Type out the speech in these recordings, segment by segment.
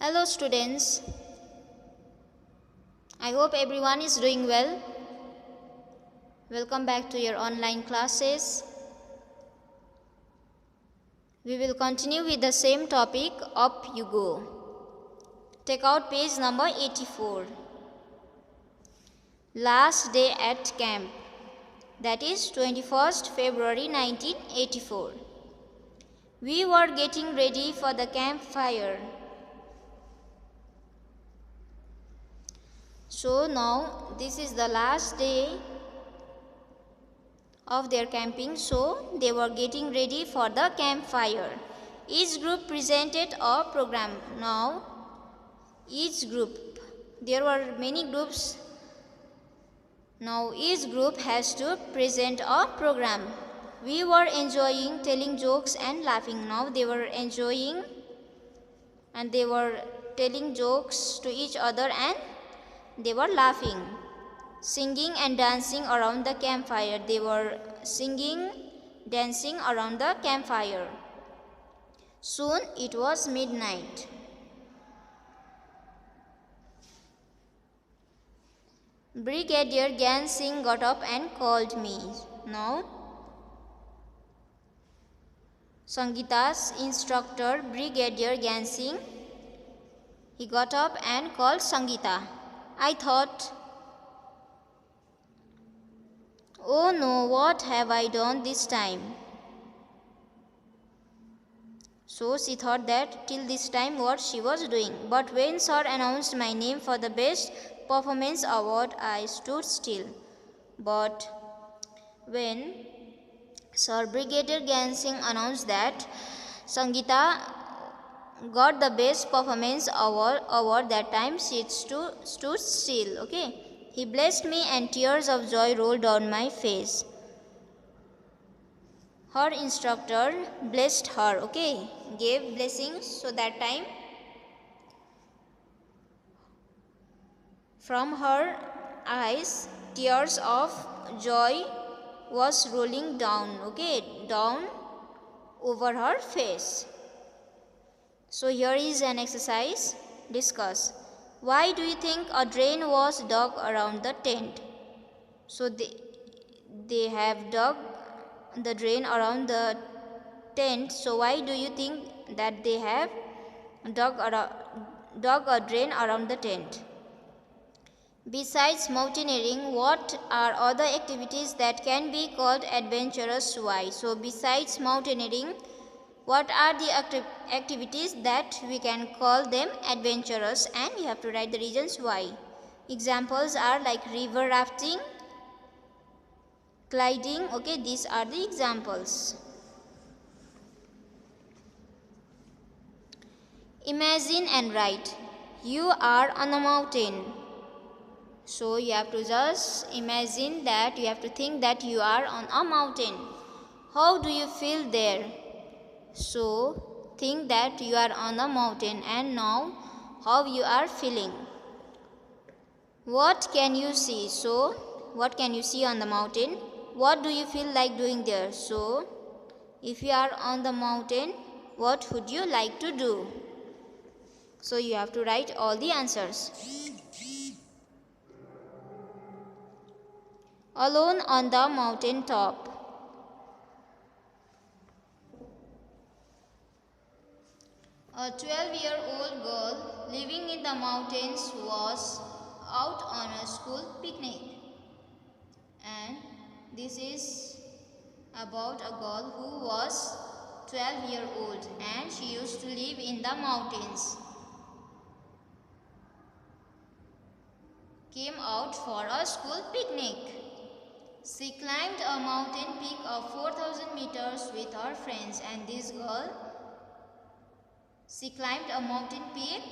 Hello students, I hope everyone is doing well. Welcome back to your online classes. We will continue with the same topic. Up you go. Take out page number 84. Last day at camp, that is 21st February 1984. We were getting ready for the campfire. So now this is the last day of their camping, so they were getting ready for the campfire. Each group presented a program. Now each group, there were many groups. Now each group has to present a program. We were enjoying telling jokes and laughing. Now they were enjoying and they were telling jokes to each other and they were laughing, singing and dancing around the campfire. They were singing, dancing around the campfire. Soon it was midnight. Brigadier Gyan Singh got up and called me. Now, Sangeeta's instructor, Brigadier Gyan Singh, he got up and called Sangeeta. I thought, oh no, what have I done this time? So she thought that till this time what she was doing. But when sir announced my name for the best performance award, I stood still. But when Sir Brigadier Gyan Singh announced that Sangeeta got the best performance award that time, she stood still. Okay. He blessed me and tears of joy rolled down my face. Her instructor blessed her, okay, gave blessings, so that time from her eyes tears of joy was rolling down, okay, down over her face. So here is an exercise. Discuss. Why do you think a drain was dug around the tent? So they have dug the drain around the tent. So why do you think that they have dug a drain around the tent? Besides mountaineering, what are other activities that can be called adventurous? Why? So besides mountaineering, what are the activities that we can call them adventurous, and you have to write the reasons why. Examples are like river rafting, gliding, okay, these are the examples. Imagine and write. You are on a mountain. So you have to just imagine that, you have to think that you are on a mountain. How do you feel there? So think that you are on a mountain and now how you are feeling. What can you see? So what can you see on the mountain? What do you feel like doing there? So if you are on the mountain, what would you like to do? So you have to write all the answers. Alone on the mountain top. A 12-year-old girl living in the mountains was out on a school picnic. And this is about a girl who was 12-year-old and she used to live in the mountains. Came out for a school picnic. She climbed a mountain peak of 4,000 meters with her friends, and this girl, she climbed a mountain peak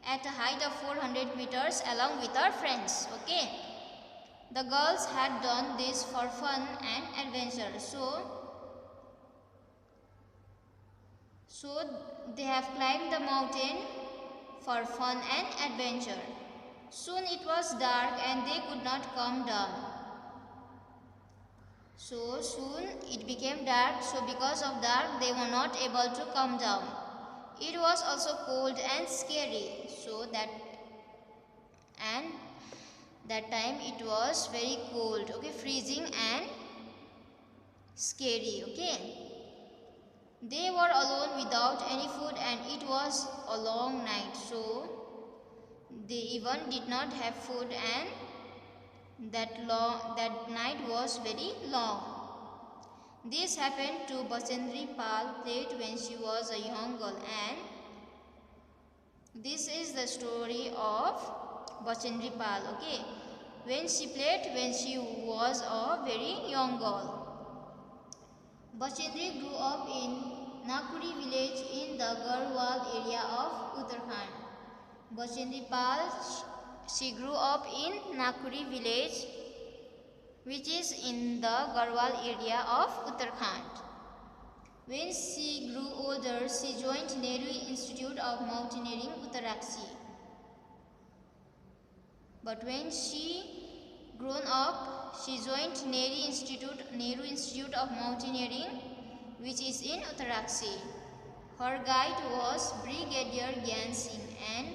at a height of 400 meters along with her friends. Okay. The girls had done this for fun and adventure. So they have climbed the mountain for fun and adventure. Soon it was dark and they could not come down. So soon it became dark, so because of dark they were not able to come down. it was also cold and scary. So that time it was very cold, okay, freezing and scary, okay. They were alone without any food and it was a long night, so they even did not have food, and that night was very long. This happened to Bachendri Pal Plate when she was a young girl, and this is the story of Bachendri Pal, okay, when she was a very young girl. Bachendri grew up in Nakuri village in the Garhwal area of Uttarakhand. Bachendri Pal, she grew up in Nakuri village, which is in the Garhwal area of Uttarakhand. When she grew older, she joined Nehru Institute of Mountaineering, Uttarakhand. But when she grown up, she joined Nehru Institute of Mountaineering, which is in Uttarakhand. Her guide was Brigadier Gyan Singh, and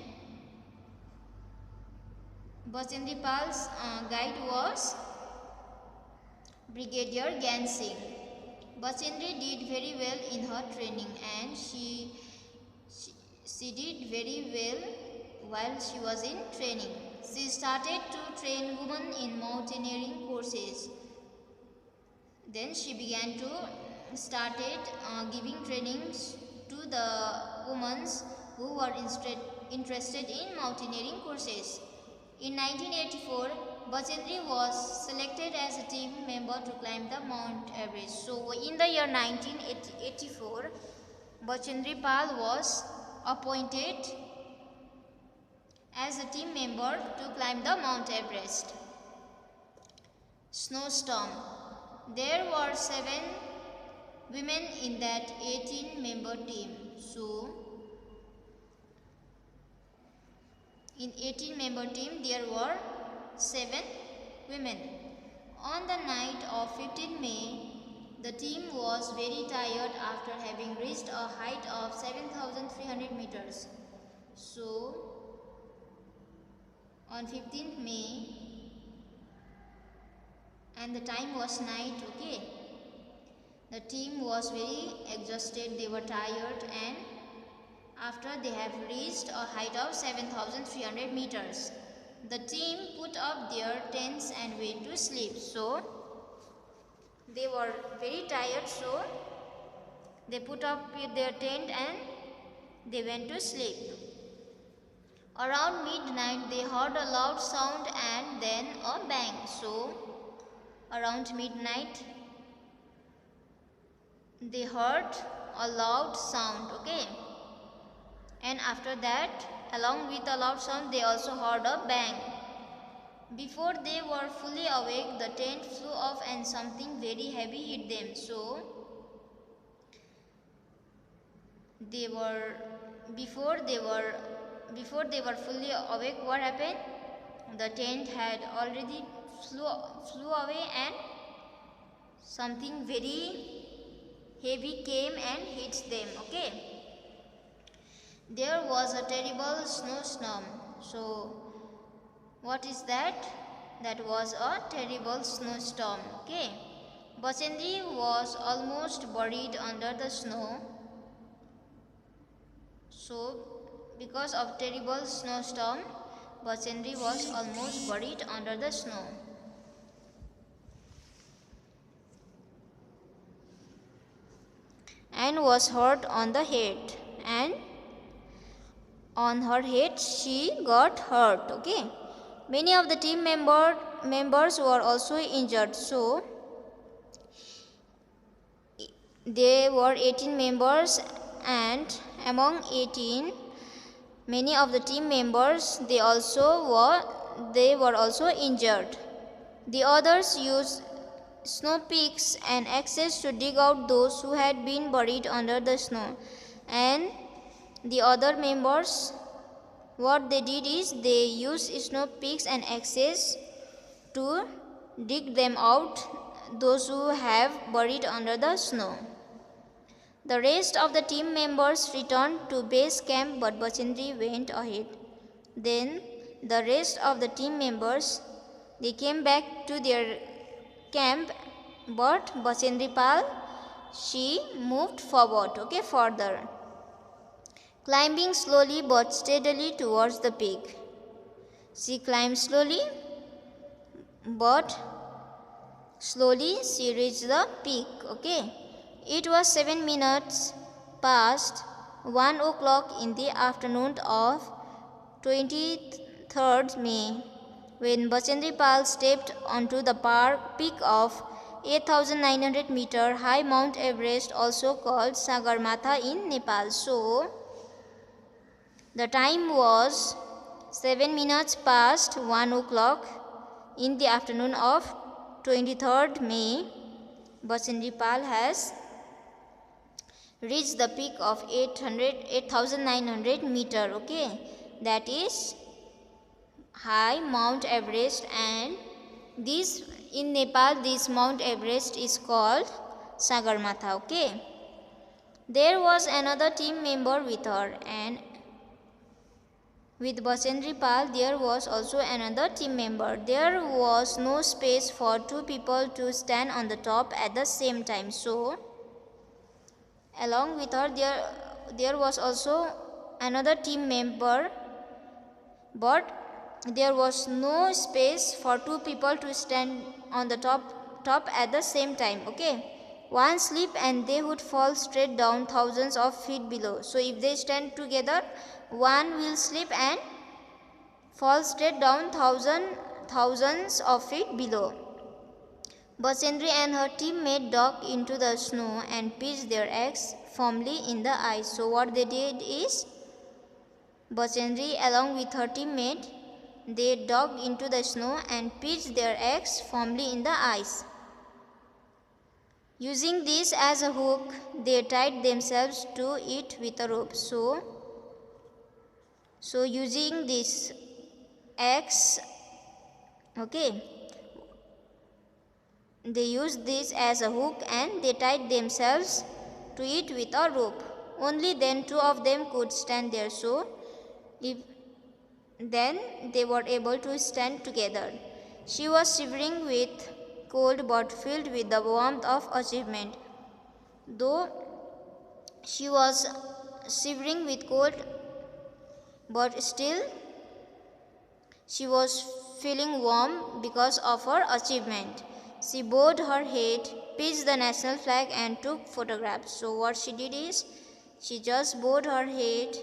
Bachendri Pal's guide was Brigadier Gyan Singh. Bachendri did very well in her training, and she did very well while she was in training. She started to train women in mountaineering courses. Then she began to started giving trainings to the women who were interested in mountaineering courses. In 1984, Bachendri was selected as a team member to climb the Mount Everest. So in the year 1984, Bachendri Pal was appointed as a team member to climb the Mount Everest. Snowstorm. There were 7 women in that 18-member team. So in 18-member team there were 7 women. On the night of 15 May, the team was very tired after having reached a height of 7,300 meters. So on 15th May, and the time was night, okay. The team was very exhausted, they were tired, and after they have reached a height of 7,300 meters, the team put up their tents and went to sleep. So they were very tired, so they put up their tent and they went to sleep. Around midnight, they heard a loud sound and then a bang. So around midnight, they heard a loud sound, okay. And after that, along with the loud sound, they also heard a bang. Before they were fully awake, the tent flew off and something very heavy hit them. So before they were fully awake, what happened? The tent had already flew away, and something very heavy came and hit them, okay. There was a terrible snowstorm. So what is that? That was a terrible snowstorm, okay. Bachendri was almost buried under the snow. So because of terrible snowstorm, Bachendri was almost buried under the snow. And was hurt on the head, and on her head she got hurt, okay. Many of the team members were also injured. So there were 18 members, and among 18, many of the team members they were also injured. The others used snow picks and axes to dig out those who had been buried under the snow. And the other members, what they did is they used snow picks and axes to dig them out, those who have buried under the snow. The rest of the team members returned to base camp, but Bachendri went ahead. Then the rest of the team members, they came back to their camp, but Bachendri Pal, she moved forward, further, climbing slowly but steadily towards the peak. She climbed slowly, but slowly she reached the peak. It was 7 minutes past 1 o'clock in the afternoon of 23rd May when Bachendri Pal stepped onto the peak of 8,900 meter high Mount Everest, also called Sagarmatha in Nepal. So, the time was 7 minutes past 1 o'clock in the afternoon of 23rd May. Bachendri Pal has reached the peak of 8,900 meter. That is high Mount Everest, and this in Nepal, this Mount Everest is called Sagarmatha. There was another team member with her, and with Bachendri Pal there was also another team member. There was no space for two people to stand on the top at the same time. So, along with her there was also another team member, but there was no space for two people to stand on the top at the same time. One slip and they would fall straight down thousands of feet below. So if they stand together, one will slip and fall straight down thousands of feet below. Bachendri and her teammate dug into the snow and pitched their eggs firmly in the ice. So what they did is, Bachendri along with her teammate, they dug into the snow and pitched their eggs firmly in the ice. Using this as a hook, they tied themselves to it with a rope. So using this eggs, they used this as a hook and they tied themselves to it with a rope. Only then two of them could stand there. So then they were able to stand together. She was shivering with cold but filled with the warmth of achievement. Though she was shivering with cold, but still she was feeling warm because of her achievement. She bowed her head, pitched the national flag and took photographs. So what she did is, she just bowed her head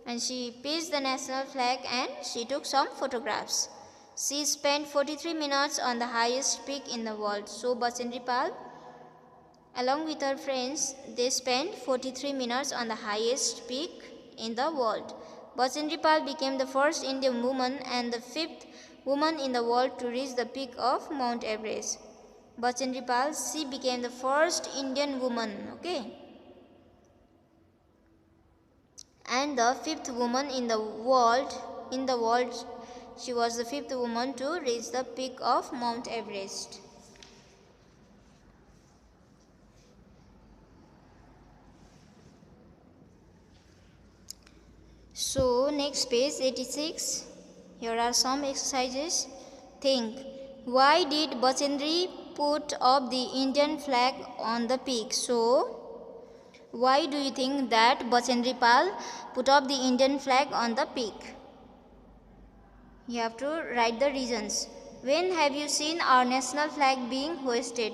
and she pitched the national flag and she took some photographs. She spent 43 minutes on the highest peak in the world. So Bachendri Pal, along with her friends, they spent 43 minutes on the highest peak in the world. Bachendri Pal became the first Indian woman and the fifth woman in the world to reach the peak of Mount Everest. Bachendri Pal, she became the first Indian woman, and the fifth woman in the world. She was the fifth woman to reach the peak of Mount Everest. So next page 86. Here are some exercises. Think, why did Bachendri put up the Indian flag on the peak? So, why do you think that Bachendri Pal put up the Indian flag on the peak? You have to write the reasons. When have you seen our national flag being hoisted?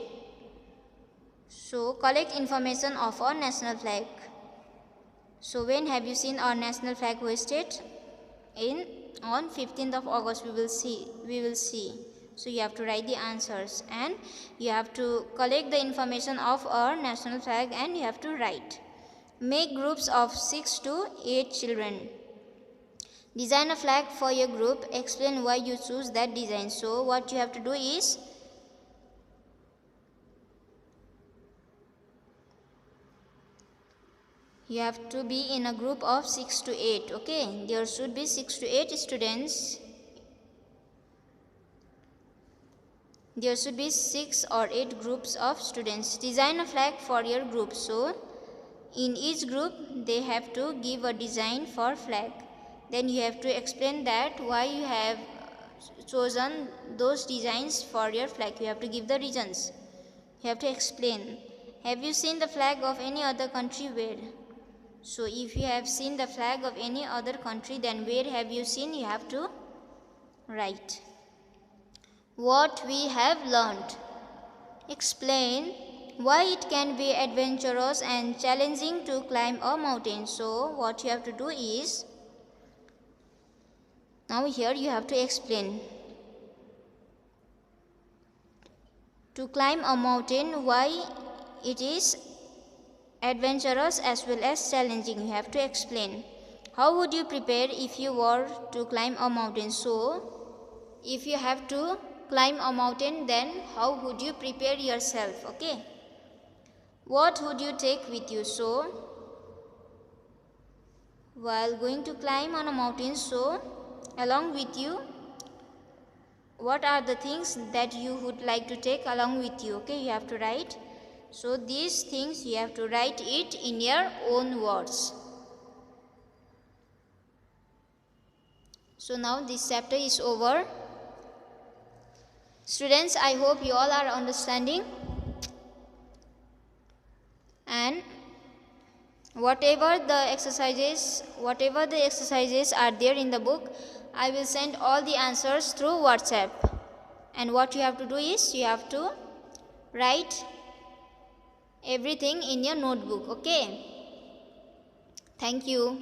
So, collect information of our national flag. So, when have you seen our national flag hoisted? On 15th of August we will see. So you have to write the answers and you have to collect the information of our national flag and you have to write. Make groups of 6 to 8 children. Design a flag for your group. Explain why you choose that design. So what you have to do is, you have to be in a group of 6 to 8. There should be 6 to 8 students. There should be 6 or 8 groups of students. Design a flag for your group. So In each group they have to give a design for flag. Then you have to explain that why you have chosen those designs for your flag. You have to give the reasons. You have to explain. Have you seen the flag of any other country? Where? So if you have seen the flag of any other country, then where have you seen? You have to write. What we have learned. Explain why it can be adventurous and challenging to climb a mountain. So what you have to do is, now here you have to explain. To climb a mountain, why it is adventurous as well as challenging. You have to explain. How would you prepare if you were to climb a mountain? So if you have to climb a mountain, then how would you prepare yourself? Okay. What would you take with you? So while going to climb on a mountain, so along with you, what are the things that you would like to take along with you? Okay, you have to write. So these things you have to write it in your own words. So now this chapter is over. Students, I hope you all are understanding. And whatever the exercises are there in the book, I will send all the answers through WhatsApp. And what you have to do is, you have to write everything in your notebook. Okay. Thank you.